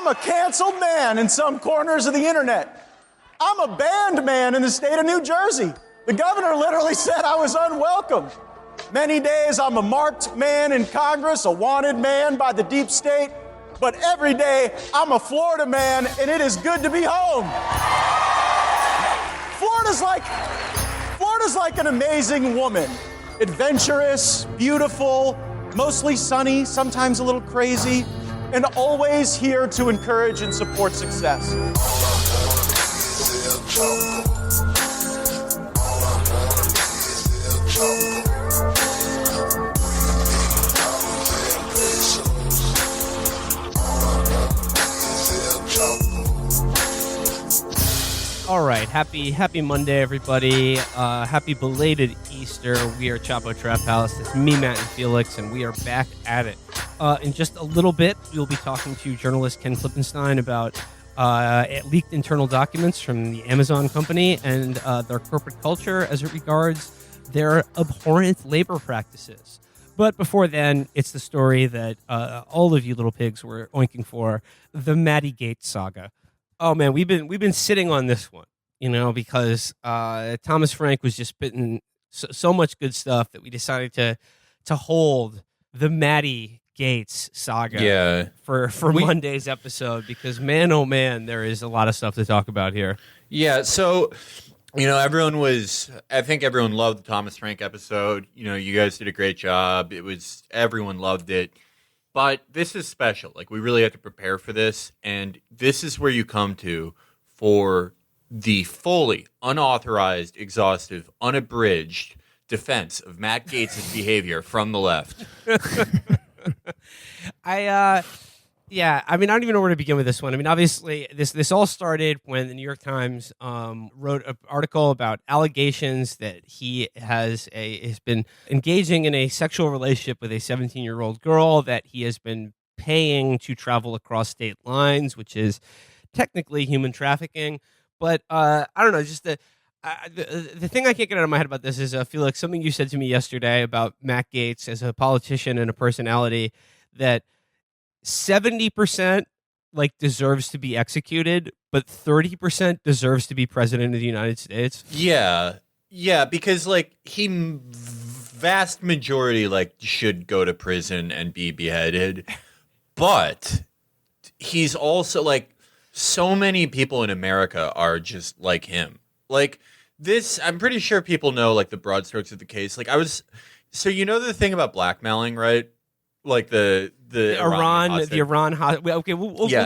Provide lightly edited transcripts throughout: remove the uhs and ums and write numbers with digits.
I'm a canceled man in some corners of the internet. I'm a banned man in the state of New Jersey. The governor literally said I was unwelcome. Many days I'm a marked man in Congress, a wanted man by the deep state. But every day I'm a Florida man, and it is good to be home. Florida's like an amazing woman. Adventurous, beautiful, mostly sunny, sometimes a little crazy, and always here to encourage and support success. All right, happy Monday, everybody. Happy belated Easter. We are Chapo Trap House. It's me, Matt, and Felix, and we are back at it. In just a little bit, we'll be talking to journalist Ken Klippenstein about leaked internal documents from the Amazon company and their corporate culture as it regards their abhorrent labor practices. But before then, it's the story that all of you little pigs were oinking for, the Matt Gaetz saga. Oh man, we've been sitting on this one, because Thomas Frank was just spitting so much good stuff that we decided to hold the Matt Gaetz saga for Monday's episode, because man, oh man, there is a lot of stuff to talk about here. Yeah, so I think everyone loved the Thomas Frank episode. You guys did a great job. Everyone loved it. But this is special. Like, we really have to prepare for this, and this is where you come to for the fully unauthorized, exhaustive, unabridged defense of Matt Gaetz' behavior from the left. I don't even know where to begin with this one. I mean, obviously, this all started when the New York Times wrote an article about allegations that he has been engaging in a sexual relationship with a 17-year-old girl that he has been paying to travel across state lines, which is technically human trafficking. But I don't know, just the thing I can't get out of my head about this is, Felix, something you said to me yesterday about Matt Gaetz as a politician and a personality, that 70% deserves to be executed, but 30% deserves to be president of the United States. Yeah, because vast majority should go to prison and be beheaded, but he's also so many people in America are just like him. This, I'm pretty sure people know the broad strokes of the case. The thing about blackmailing, right? The Iran. We'll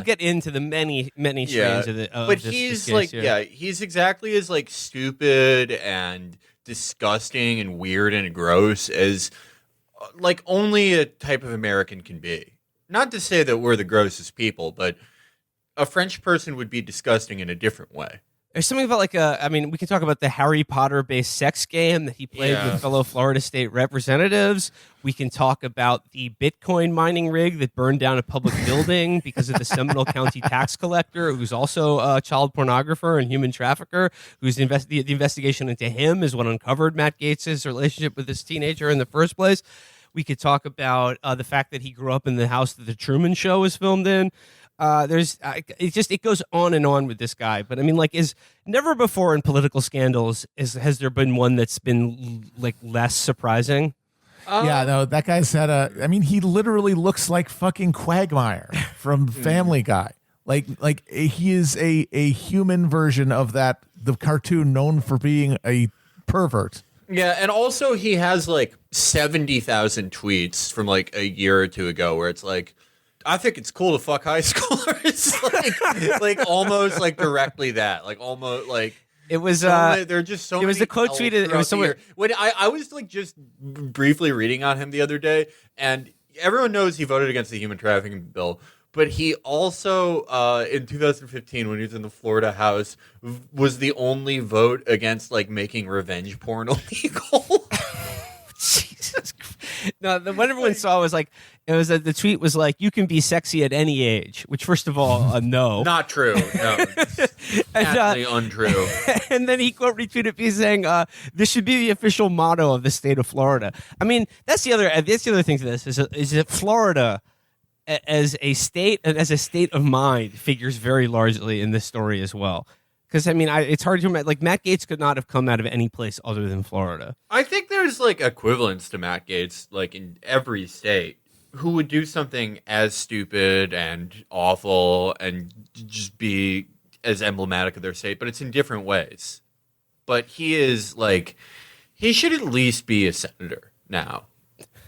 get into the many strains of it. But he's he's exactly as stupid and disgusting and weird and gross as only a type of American can be. Not to say that we're the grossest people, but a French person would be disgusting in a different way. There's something about we can talk about the Harry Potter-based sex game that he played with fellow Florida state representatives. We can talk about the Bitcoin mining rig that burned down a public building because of the Seminole County tax collector, who's also a child pornographer and human trafficker, the investigation into him is what uncovered Matt Gaetz' relationship with this teenager in the first place. We could talk about the fact that he grew up in the house that the Truman Show was filmed in. It goes on and on with this guy. But is never before in political scandals has there been one that's been less surprising? Yeah, no, that guy's had he literally looks like fucking Quagmire from Family Guy. He is a human version of the cartoon known for being a pervert. Yeah, and also he has 70,000 tweets from a year or two ago where it's I think it's cool to fuck high schoolers. Almost directly that. It was they're just so. It was the quote tweeted. It was somewhere when I was just briefly reading on him the other day, and everyone knows he voted against the human trafficking bill, but he also in 2015 when he was in the Florida House was the only vote against making revenge porn illegal. Jesus Christ. No, the one everyone saw was the tweet was you can be sexy at any age, which first of all, no. Not true. No. Absolutely untrue. And then he quote retweeted me saying, this should be the official motto of the state of Florida. That's the other thing to this is that Florida as a state of mind figures very largely in this story as well. Because I mean, it's hard to imagine. Like Matt Gaetz could not have come out of any place other than Florida. I think there's like equivalents to Matt Gaetz, like in every state, who would do something as stupid and awful and just be as emblematic of their state, but it's in different ways. But he is like, he should at least be a senator now.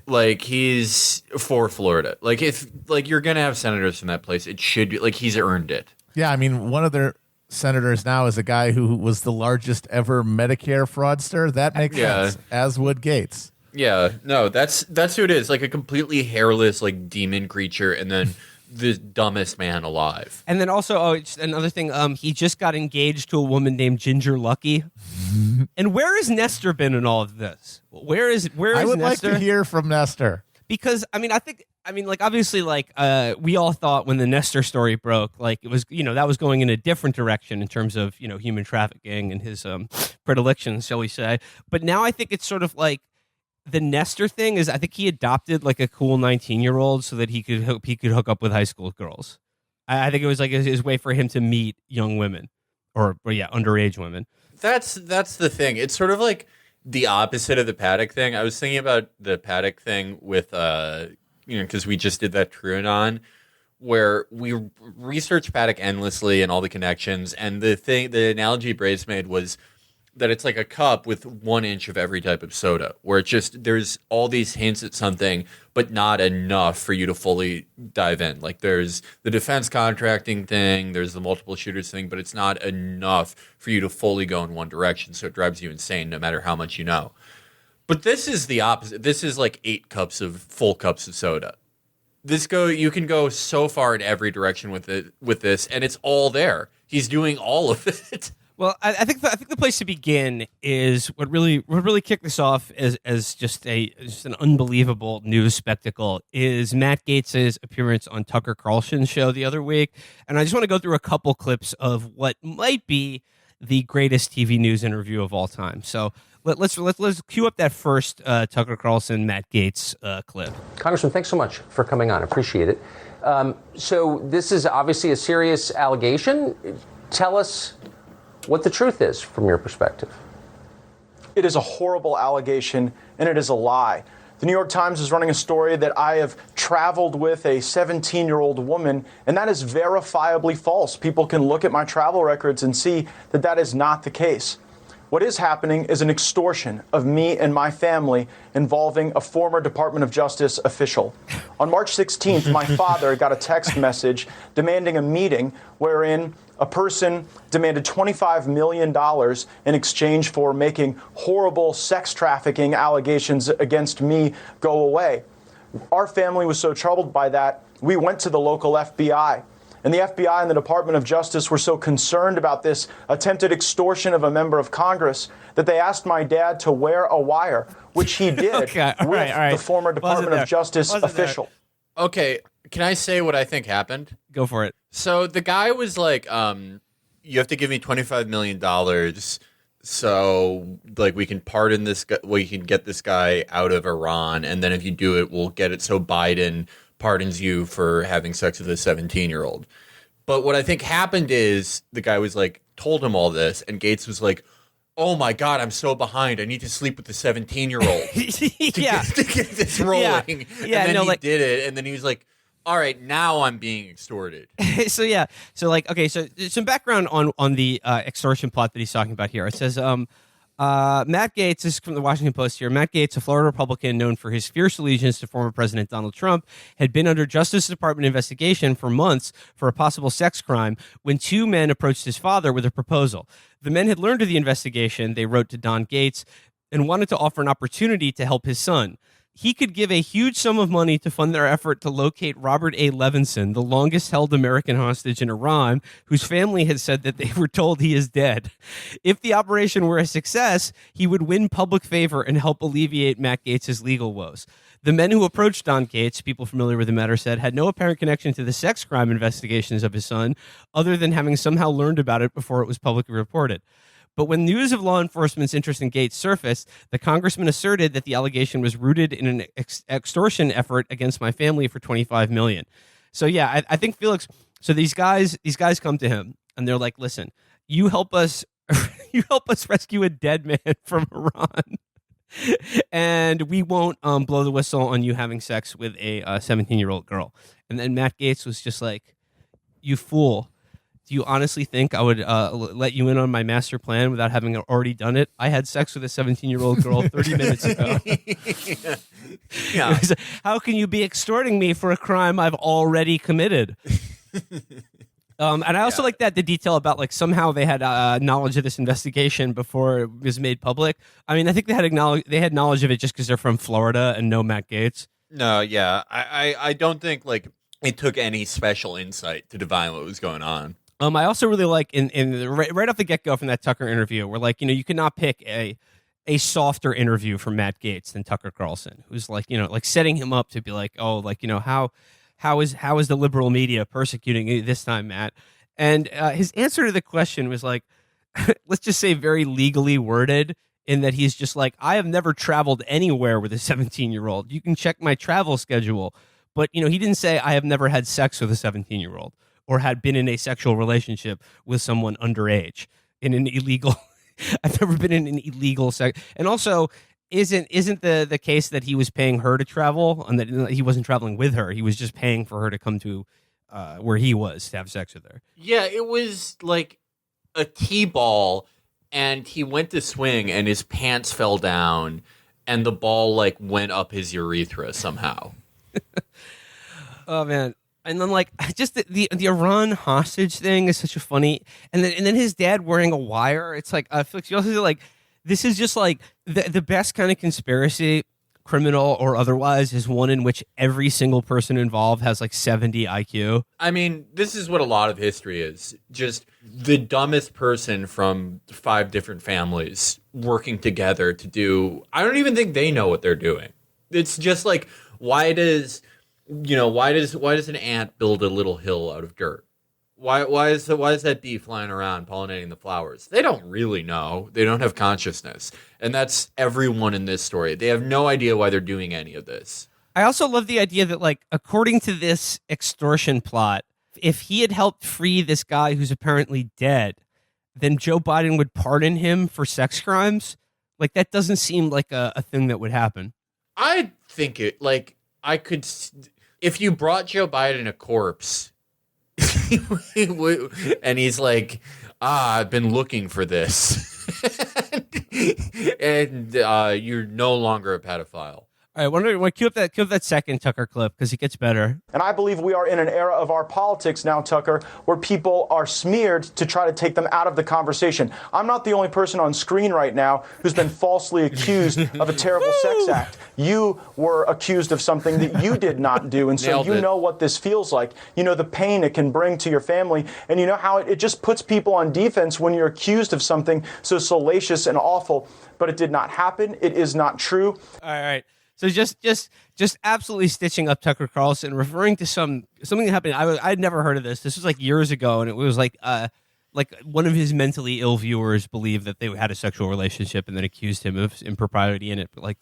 Like he's for Florida. Like if like you're gonna have senators from that place, it should be like he's earned it. Yeah, I mean, one of their senators now is a guy who was the largest ever Medicare fraudster. That makes sense, as would Gaetz. Yeah, no, that's who it is. Like a completely hairless, like demon creature, and then the dumbest man alive. And then also, just another thing, he just got engaged to a woman named Ginger Lucky. And where has Nestor been in all of this? Where is I would Nestor? like to hear from Nestor. Because obviously, we all thought when the Nestor story broke, like it was, that was going in a different direction in terms of, human trafficking and his predilections, shall we say. But now I think it's sort of like the Nestor thing is, I think he adopted like a cool 19-year-old so that he could hook up with high school girls. I think it was like his way for him to meet young women or underage women. That's the thing. It's sort of like the opposite of the Paddock thing. I was thinking about the Paddock thing with, because we just did that TrueAnon, where we researched Paddock endlessly and all the connections. And the analogy Brace made was that it's like a cup with 1 inch of every type of soda, where it's just there's all these hints at something, but not enough for you to fully dive in. Like there's the defense contracting thing, there's the multiple shooters thing, but it's not enough for you to fully go in one direction. So it drives you insane no matter how much you know. But this is the opposite. This is like 8 full cups of soda. You can go so far in every direction with this, and it's all there. He's doing all of it. Well, I think the place to begin is what really kicked this off as just an unbelievable news spectacle is Matt Gaetz' appearance on Tucker Carlson's show the other week, and I just want to go through a couple clips of what might be the greatest TV news interview of all time. So let's cue up that first Tucker Carlson Matt Gaetz clip. Congressman, thanks so much for coming on. Appreciate it. So this is obviously a serious allegation. Tell us what the truth is from your perspective. It is a horrible allegation, and it is a lie. The New York Times is running a story that I have traveled with a 17-year-old woman, and that is verifiably false. People can look at my travel records and see that that is not the case. What is happening is an extortion of me and my family involving a former Department of Justice official. On March 16th, my father got a text message demanding a meeting wherein a person demanded $25 million in exchange for making horrible sex trafficking allegations against me go away. Our family was so troubled by that, we went to the local FBI. And the FBI and the Department of Justice were so concerned about this attempted extortion of a member of Congress that they asked my dad to wear a wire, which he did with the former Department of Justice official. Okay, can I say what I think happened? Go for it. So the guy was like, you have to give me $25 million so like we can pardon this guy, we can get this guy out of Iran, and then if you do it, we'll get it so Biden pardons you for having sex with a 17-year-old. But what I think happened is the guy was like, told him all this, and Gaetz was like, oh my God, I'm so behind. I need to sleep with the 17-year-old to get this rolling. Yeah, and then he did it, and then he was like, all right, now I'm being extorted. So some background on the extortion plot that he's talking about here. It says, Matt Gaetz, this is from the Washington Post here. Matt Gaetz, a Florida Republican known for his fierce allegiance to former President Donald Trump, had been under Justice Department investigation for months for a possible sex crime when 2 men approached his father with a proposal. The men had learned of the investigation. They wrote to Don Gaetz and wanted to offer an opportunity to help his son. He could give a huge sum of money to fund their effort to locate Robert A. Levinson, the longest-held American hostage in Iran, whose family had said that they were told he is dead. If the operation were a success, he would win public favor and help alleviate Matt Gaetz' legal woes. The men who approached Don Gaetz, people familiar with the matter said, had no apparent connection to the sex crime investigations of his son, other than having somehow learned about it before it was publicly reported. But when news of law enforcement's interest in Gates surfaced, the congressman asserted that the allegation was rooted in an extortion effort against my family for $25 million. So yeah, I think Felix. So these guys come to him and they're like, "Listen, you help us, you help us rescue a dead man from Iran, and we won't blow the whistle on you having sex with a 17-year-old girl." And then Matt Gaetz was just like, "You fool. Do you honestly think I would let you in on my master plan without having already done it? I had sex with a 17-year-old girl 30 minutes ago." Yeah. How can you be extorting me for a crime I've already committed? And I also like that the detail about like somehow they had knowledge of this investigation before it was made public. I mean, I think they had knowledge of it just because they're from Florida and know Matt Gaetz. No, yeah, I don't think like it took any special insight to divine what was going on. I also really like right off the get go from that Tucker interview, where like you cannot pick a softer interview from Matt Gaetz than Tucker Carlson, who's like like setting him up to be like, oh, like how is the liberal media persecuting you this time, Matt? And his answer to the question was like, let's just say very legally worded, in that he's just like, I have never traveled anywhere with a 17-year-old. You can check my travel schedule, but he didn't say I have never had sex with a 17-year-old. Or had been in a sexual relationship with someone underage in an illegal. I've never been in an illegal sex. And also, isn't the case that he was paying her to travel and that he wasn't traveling with her? He was just paying for her to come to where he was to have sex with her. Yeah, it was like a T-ball, and he went to swing, and his pants fell down, and the ball like went up his urethra somehow. Oh man. And then, like, just the Iran hostage thing is such a funny, and then his dad wearing a wire. It's like, Felix, you also like, this is just like the best kind of conspiracy, criminal or otherwise, is one in which every single person involved has like 70 IQ. I mean, this is what a lot of history is: just the dumbest person from 5 different families working together to do. I don't even think they know what they're doing. It's just like, why does an ant build a little hill out of dirt? Why is that bee flying around pollinating the flowers? They don't really know. They don't have consciousness. And that's everyone in this story. They have no idea why they're doing any of this. I also love the idea that, like, according to this extortion plot, if he had helped free this guy who's apparently dead, then Joe Biden would pardon him for sex crimes. Like, that doesn't seem like a thing that would happen. I think it, like, I could... If you brought Joe Biden a corpse, and he's like, I've been looking for this, and you're no longer a pedophile. All right, want to cue up that second Tucker clip because it gets better. And I believe we are in an era of our politics now, Tucker, where people are smeared to try to take them out of the conversation. I'm not the only person on screen right now who's been falsely accused of a terrible sex act. You were accused of something that you did not do, and so you know what this feels like. You know the pain it can bring to your family, and you know how it just puts people on defense when you're accused of something so salacious and awful. But it did not happen. It is not true. All right. So just absolutely stitching up Tucker Carlson, referring to something that happened. I'd never heard of this. This was like years ago, and it was like one of his mentally ill viewers believed that they had a sexual relationship and then accused him of impropriety in it. But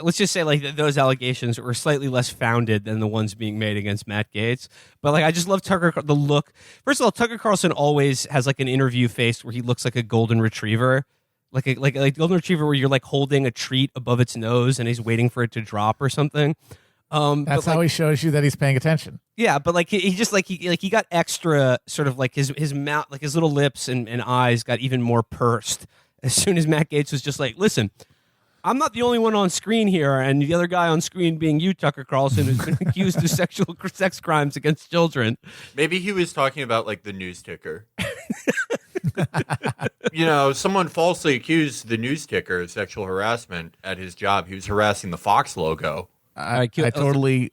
let's just say like those allegations were slightly less founded than the ones being made against Matt Gaetz. But like I just love the look. First of all, Tucker Carlson always has like an interview face where he looks like a golden retriever. Like a golden retriever where you're like holding a treat above its nose and he's waiting for it to drop or something. That's how he shows you that he's paying attention. Yeah, but like he just like he got extra sort of like his mouth, like his little lips and eyes got even more pursed as soon as Matt Gaetz was just like, listen, I'm not the only one on screen here, and the other guy on screen being you, Tucker Carlson, who's been accused of sex crimes against children. Maybe he was talking about like the news ticker. Someone falsely accused the news ticker of sexual harassment at his job. He was harassing the Fox logo. I totally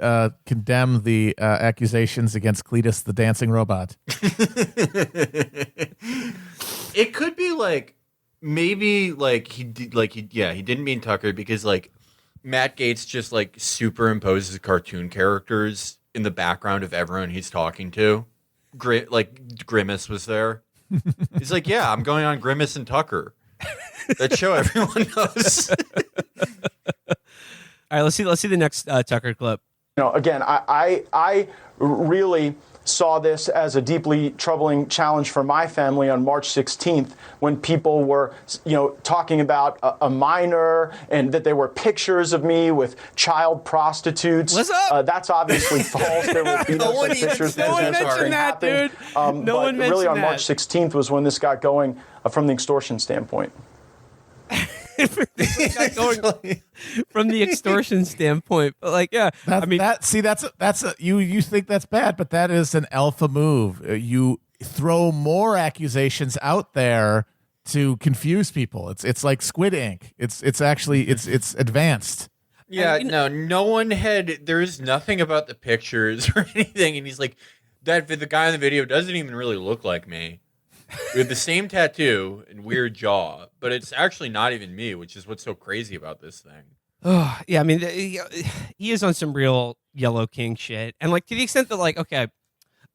condemn the accusations against Cletus the dancing robot. It could be like maybe like he didn't mean Tucker because like Matt Gaetz just like superimposes cartoon characters in the background of everyone he's talking to. Grimace was there. He's like, yeah, I'm going on Grimace and Tucker. That show everyone knows. All right, let's see the next Tucker clip. Again, I really saw this as a deeply troubling challenge for my family on March 16th when people were, talking about a minor and that there were pictures of me with child prostitutes. What's up? That's obviously false. There would be no such pictures. No one mentioned that, dude. No one mentioned that. Really on March 16th was when this got going from the extortion standpoint. From the extortion standpoint, but like, yeah, that's you think that's bad, but that is an alpha move. You throw more accusations out there to confuse people. It's like Squid Ink. It's actually advanced. Yeah, no one had. There is nothing about the pictures or anything, and he's like, the guy in the video doesn't even really look like me. We have the same tattoo and weird jaw, but it's actually not even me, which is what's so crazy about this thing. Oh, yeah, I mean, he is on some real Yellow King shit. And, like, to the extent that, like, okay,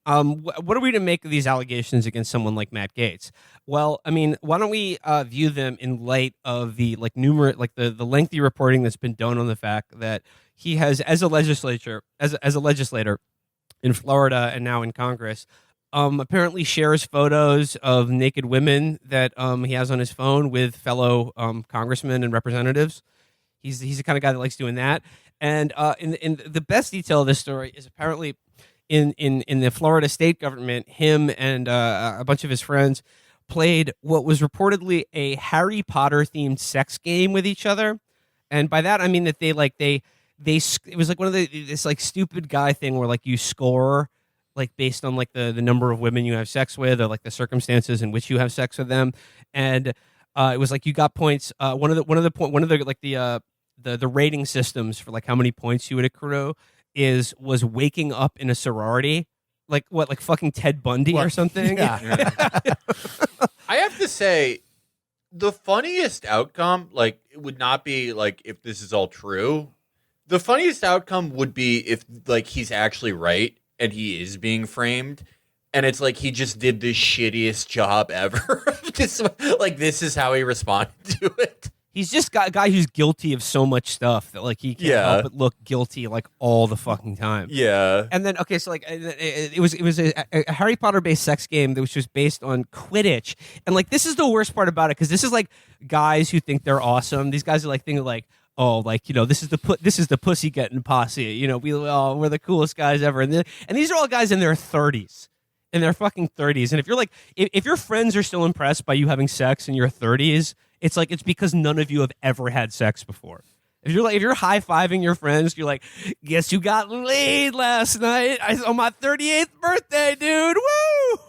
what are we to make of these allegations against someone like Matt Gaetz? Well, I mean, why don't we view them in light of the, like, the lengthy reporting that's been done on the fact that he has, as a legislator in Florida and now in Congress, apparently shares photos of naked women that he has on his phone with fellow congressmen and representatives. He's the kind of guy that likes doing that. And in the best detail of this story is apparently in the Florida state government, him and a bunch of his friends played what was reportedly a Harry Potter themed sex game with each other. And by that I mean that it was like one of this like stupid guy thing where like you score like based on like the number of women you have sex with or like the circumstances in which you have sex with them. And it was like you got points. One of the rating systems for like how many points you would accrue was waking up in a sorority, like fucking Ted Bundy or something. Yeah. I have to say, the funniest outcome, like, it would not be like if this is all true. The funniest outcome would be if like he's actually right and he is being framed. And it's like he just did the shittiest job ever. This is how he responded to it. He's just got a guy who's guilty of so much stuff that like he can't help but look guilty like all the fucking time. Yeah. And then okay, so like it was a Harry Potter based sex game that was just based on Quidditch. And like this is the worst part about it because this is like guys who think they're awesome. These guys are like thinking like, oh, like, this is the pussy getting posse. We're the coolest guys ever. And these are all guys in their 30s. In their fucking 30s. And if you're like, if your friends are still impressed by you having sex in your 30s, it's like, it's because none of you have ever had sex before. If you're high-fiving your friends, you're like, guess you got laid last night on my 38th birthday, dude. Woo!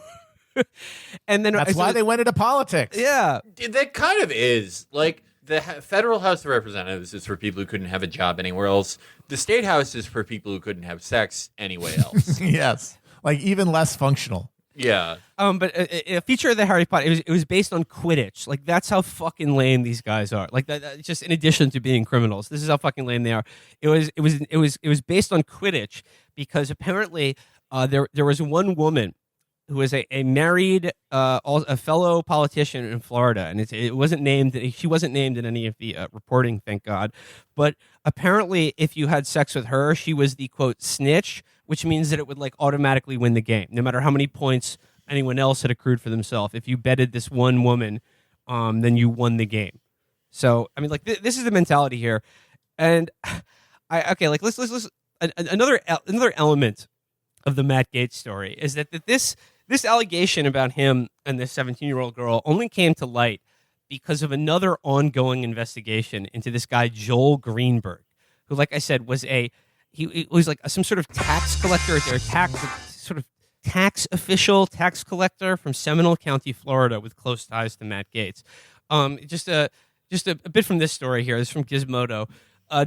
And then that's why they went into politics. Yeah. That kind of is. Like, the federal House of Representatives is for people who couldn't have a job anywhere else. The state house is for people who couldn't have sex anywhere else. Yes. Like even less functional. Yeah. But a feature of the Harry Potter, it was based on Quidditch. Like that's how fucking lame these guys are. Like that just in addition to being criminals, this is how fucking lame they are. It was based on Quidditch because apparently there was one woman who was a married a fellow politician in Florida, and it wasn't named. She wasn't named in any of the reporting, thank God. But apparently, if you had sex with her, she was the quote snitch, which means that it would like automatically win the game, no matter how many points anyone else had accrued for themselves. If you betted this one woman, then you won the game. So I mean, like this is the mentality here, and let's another element of the Matt Gaetz story is that this allegation about him and this 17-year-old girl only came to light because of another ongoing investigation into this guy Joel Greenberg, who, like I said, was he was like some sort of tax collector or tax official, tax collector from Seminole County, Florida, with close ties to Matt Gaetz. Just a bit from this story here. This is from Gizmodo.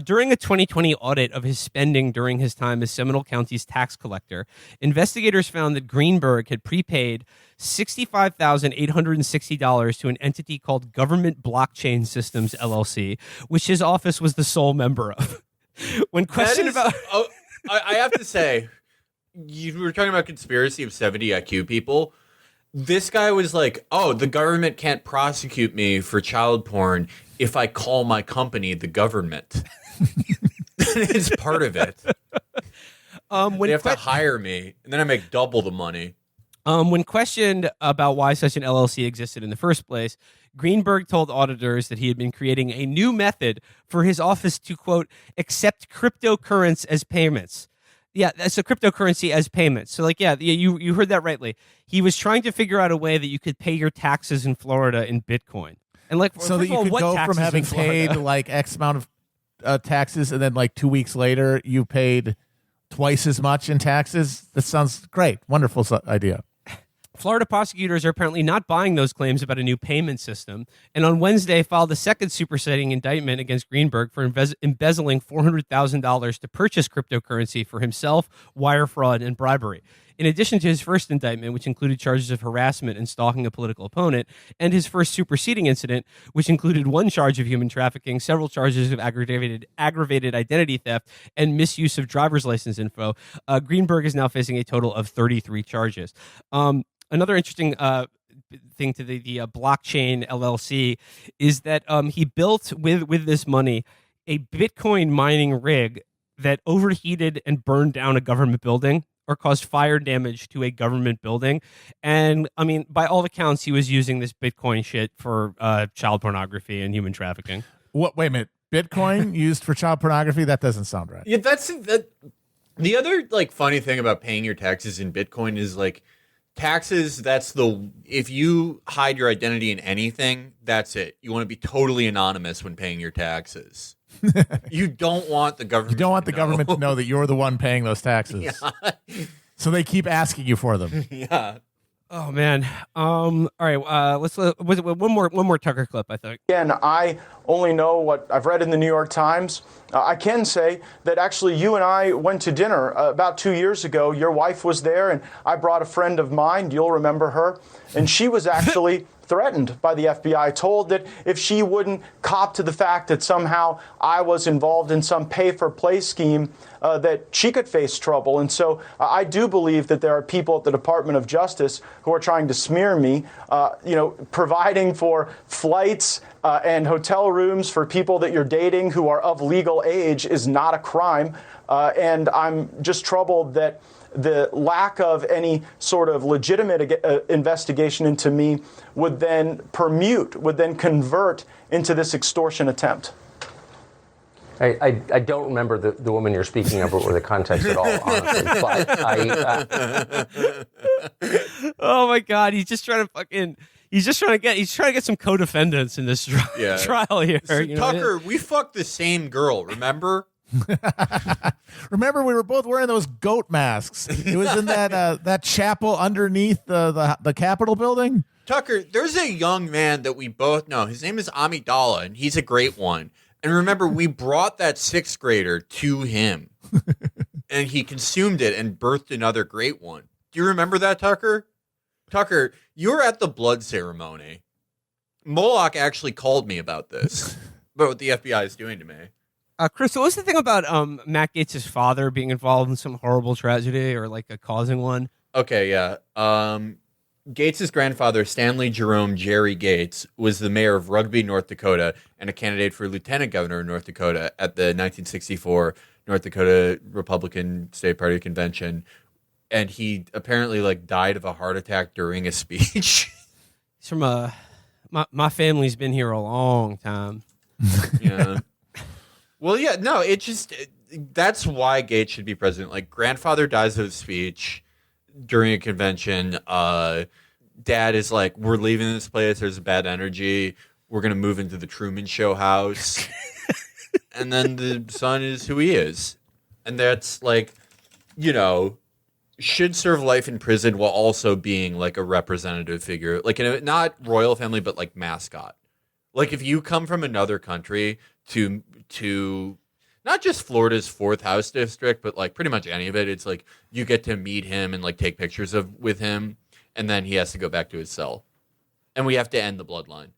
During a 2020 audit of his spending during his time as Seminole County's tax collector, investigators found that Greenberg had prepaid $65,860 to an entity called Government Blockchain Systems, LLC, which his office was the sole member of. When questioned about... I have to say, you were talking about conspiracy of 70 IQ people. This guy was like, oh, the government can't prosecute me for child porn if I call my company the government. It's part of it. They have to hire me, and then I make double the money. When questioned about why such an LLC existed in the first place, Greenberg told auditors that he had been creating a new method for his office to, quote, accept cryptocurrency as payments. Yeah, that's a cryptocurrency as payments. So, like, yeah, you heard that rightly. He was trying to figure out a way that you could pay your taxes in Florida in Bitcoin. And like, so that you could go from having paid like X amount of taxes, and then like 2 weeks later you paid twice as much in taxes. That sounds great. Wonderful idea. Florida prosecutors are apparently not buying those claims about a new payment system, and on Wednesday filed a second superseding indictment against Greenberg for embezzling $400,000 to purchase cryptocurrency for himself, wire fraud, and bribery. In addition to his first indictment, which included charges of harassment and stalking a political opponent, and his first superseding incident, which included one charge of human trafficking, several charges of aggravated identity theft, and misuse of driver's license info, Greenberg is now facing a total of 33 charges. Another interesting thing to the blockchain LLC is that he built with this money a Bitcoin mining rig that overheated and burned down a government building or caused fire damage to a government building. And I mean, by all accounts, he was using this Bitcoin shit for child pornography and human trafficking. What? Wait a minute. Bitcoin used for child pornography? That doesn't sound right. Yeah, the other like funny thing about paying your taxes in Bitcoin is like taxes. If you hide your identity in anything, that's it. You want to be totally anonymous when paying your taxes. You don't want the government. You don't want the government to know that you're the one paying those taxes. Yeah. So they keep asking you for them. Yeah. Oh man. All right. Let's one more Tucker clip, I think. Again, I only know what I've read in the New York Times. I can say that actually you and I went to dinner about 2 years ago. Your wife was there, and I brought a friend of mine. You'll remember her. And she was actually threatened by the FBI, told that if she wouldn't cop to the fact that somehow I was involved in some pay-for-play scheme, that she could face trouble. And so I do believe that there are people at the Department of Justice who are trying to smear me, providing for flights and hotel rooms for people that you're dating who are of legal age is not a crime. And I'm just troubled that the lack of any sort of legitimate investigation into me would then convert into this extortion attempt. I don't remember the woman you're speaking of or the context at all, honestly. But oh my God, he's trying to get some co-defendants in this trial here. So, Tucker, we fucked the same girl, remember? Remember, we were both wearing those goat masks. It was in that chapel underneath the Capitol building. Tucker, there's a young man that we both know. His name is Amidala, and he's a great one. And remember, we brought that sixth grader to him, and he consumed it and birthed another great one. Do you remember that, Tucker? Tucker, you were at the blood ceremony. Moloch actually called me about this, about what the FBI is doing to me. Chris, so what's the thing about Matt Gaetz' father being involved in some horrible tragedy or like causing one? Okay, yeah. Gaetz' grandfather, Stanley Jerome Jerry Gaetz, was the mayor of Rugby, North Dakota, and a candidate for lieutenant governor of North Dakota at the 1964 North Dakota Republican State Party convention. And he apparently died of a heart attack during a speech. He's from my family's been here a long time. Yeah. Well, yeah, no, that's why Gaetz should be president. Grandfather dies of a speech during a convention. Dad is like, we're leaving this place. There's bad energy. We're going to move into the Truman Show house. And then the son is who he is. And that's should serve life in prison while also being a representative figure. Not royal family, but mascot. If you come from another country to not just Florida's 4th House District, but pretty much any of it, it's you get to meet him and take pictures with him, and then he has to go back to his cell, and we have to end the bloodline.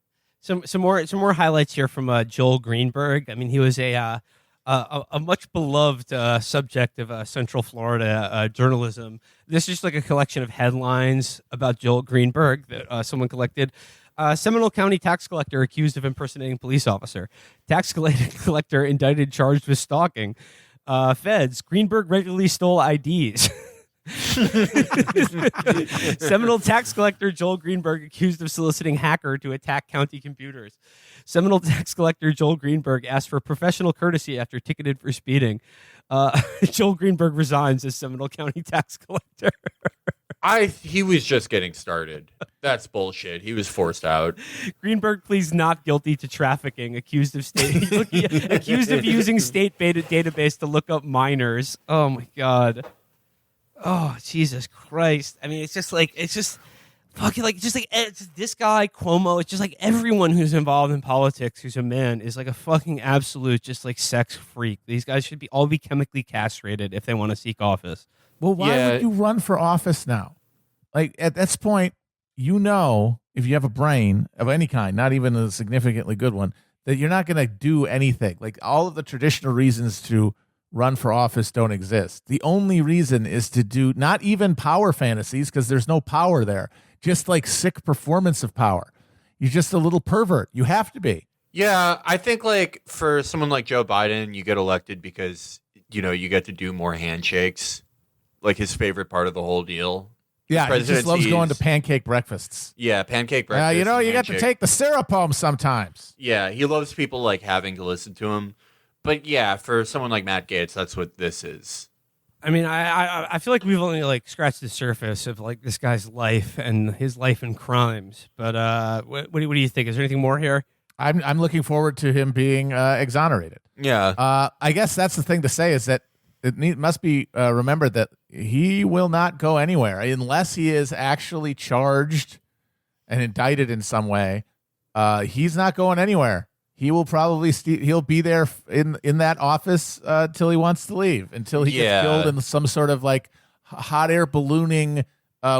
Some more highlights here from Joel Greenberg. I mean, he was a a much beloved subject of Central Florida journalism. This is just like a collection of headlines about Joel Greenberg that someone collected. Seminole County tax collector accused of impersonating police officer. Tax collector indicted charged with stalking. Feds, Greenberg regularly stole IDs. Seminole tax collector Joel Greenberg accused of soliciting hacker to attack county computers. Seminole tax collector Joel Greenberg asked for professional courtesy after ticketed for speeding. Joel Greenberg resigns as Seminole County tax collector. He was just getting started. That's bullshit. He was forced out. Greenberg pleads not guilty to trafficking, accused of using state beta database to look up minors. Oh my god. Oh Jesus Christ. I mean, it's just fucking it's this guy Cuomo. It's just like everyone who's involved in politics who's a man is like a fucking absolute just like sex freak. These guys should all be chemically castrated if they want to seek office. Well, why would you run for office now? Like at this point, if you have a brain of any kind, not even a significantly good one, that you're not going to do anything. Like all of the traditional reasons to run for office don't exist. The only reason is to do not even power fantasies because there's no power there. Just like sick performance of power. You're just a little pervert. You have to be. Yeah, I think like for someone like Joe Biden, you get elected because, you get to do more handshakes. Like his favorite part of the whole deal. Yeah, he just loves going to pancake breakfasts. Yeah, pancake breakfasts. You got to take the syrup home sometimes. Yeah, he loves people like having to listen to him. But yeah, for someone like Matt Gaetz, that's what this is. I mean, I feel like we've only like scratched the surface of like this guy's life and his life and crimes. But what do you think? Is there anything more here? I'm looking forward to him being exonerated. Yeah. I guess that's the thing to say is that it must be remembered that he will not go anywhere unless he is actually charged and indicted in some way. He's not going anywhere. He will probably he'll be there in that office till he wants to leave, until he gets killed in some sort of like hot air ballooning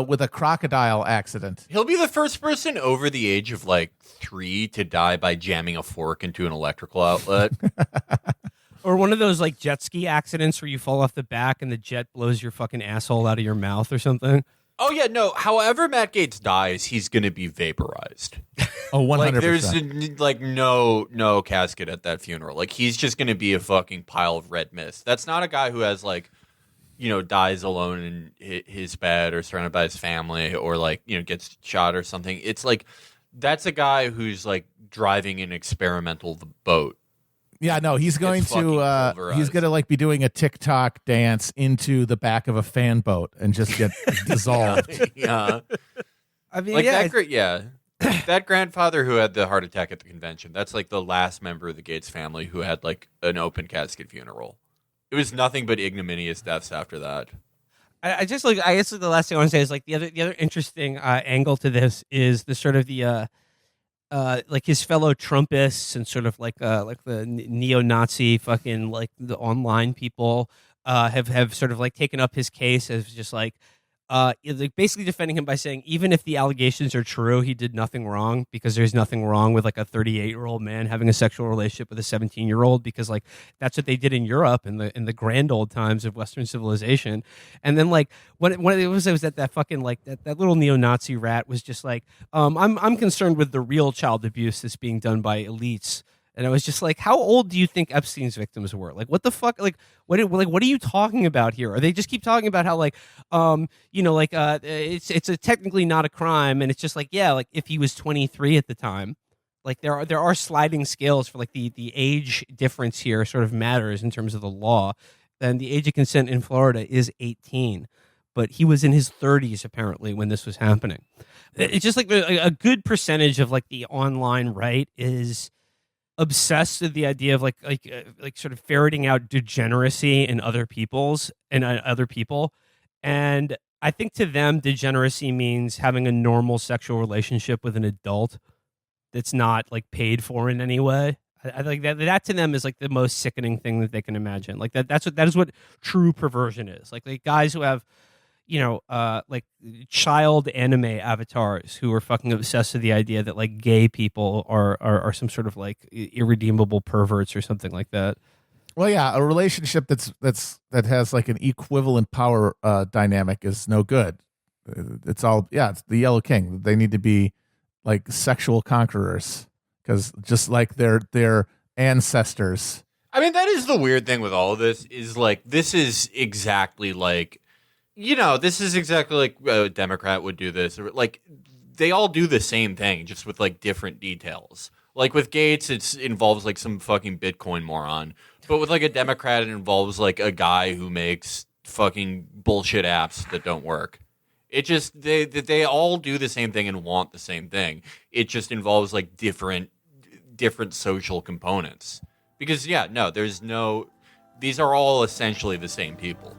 with a crocodile accident. He'll be the first person over the age of like 3 to die by jamming a fork into an electrical outlet. Or one of those like jet ski accidents where you fall off the back and the jet blows your fucking asshole out of your mouth or something. Oh yeah, no. However Matt Gaetz dies, he's going to be vaporized. Oh, 100%. Like there's like no casket at that funeral. Like he's just going to be a fucking pile of red mist. That's not a guy who has like, dies alone in his bed or surrounded by his family or like, gets shot or something. It's like that's a guy who's like driving an experimental boat. Yeah, no, he's going to like be doing a TikTok dance into the back of a fan boat and just get dissolved. Yeah. I mean, like that grandfather who had the heart attack at the convention, that's like the last member of the Gaetz family who had like an open casket funeral. It was nothing but ignominious deaths after that. I guess the last thing I want to say is like the other interesting angle to this is the sort of the like his fellow Trumpists and sort of like the neo-Nazi fucking like the online people have sort of like taken up his case as just like basically defending him by saying even if the allegations are true, he did nothing wrong because there's nothing wrong with like a 38-year-old man having a sexual relationship with a 17-year-old because like that's what they did in Europe in the grand old times of Western civilization. And then like when it was that fucking like that little neo-Nazi rat was just like I'm concerned with the real child abuse that's being done by elites. And I was just like, how old do you think Epstein's victims were? Like, what the fuck? Like, what are you talking about here? Or they just keep talking about how like, it's technically not a crime, and it's just like, yeah, like if he was 23 at the time, like there are sliding scales for like the age difference here sort of matters in terms of the law, and the age of consent in Florida is 18, but he was in his 30s apparently when this was happening. It's just like a good percentage of like the online right is obsessed with the idea of like sort of ferreting out degeneracy in other people, and I think to them degeneracy means having a normal sexual relationship with an adult that's not like paid for in any way. I think that to them is like the most sickening thing that they can imagine. Like that is what true perversion is. Like guys who have like child anime avatars who are fucking obsessed with the idea that like gay people are some sort of like irredeemable perverts or something like that. Well, yeah, a relationship that has like an equivalent power dynamic is no good. It's all it's the Yellow King. They need to be like sexual conquerors because just like their ancestors. I mean, that is the weird thing with all of this is like this is exactly like this is exactly like a Democrat would do this, or like they all do the same thing just with like different details. Like with Gaetz, it involves like some fucking Bitcoin moron. But with like a Democrat, it involves like a guy who makes fucking bullshit apps that don't work. It just they all do the same thing and want the same thing. It just involves like different social components. Because these are all essentially the same people.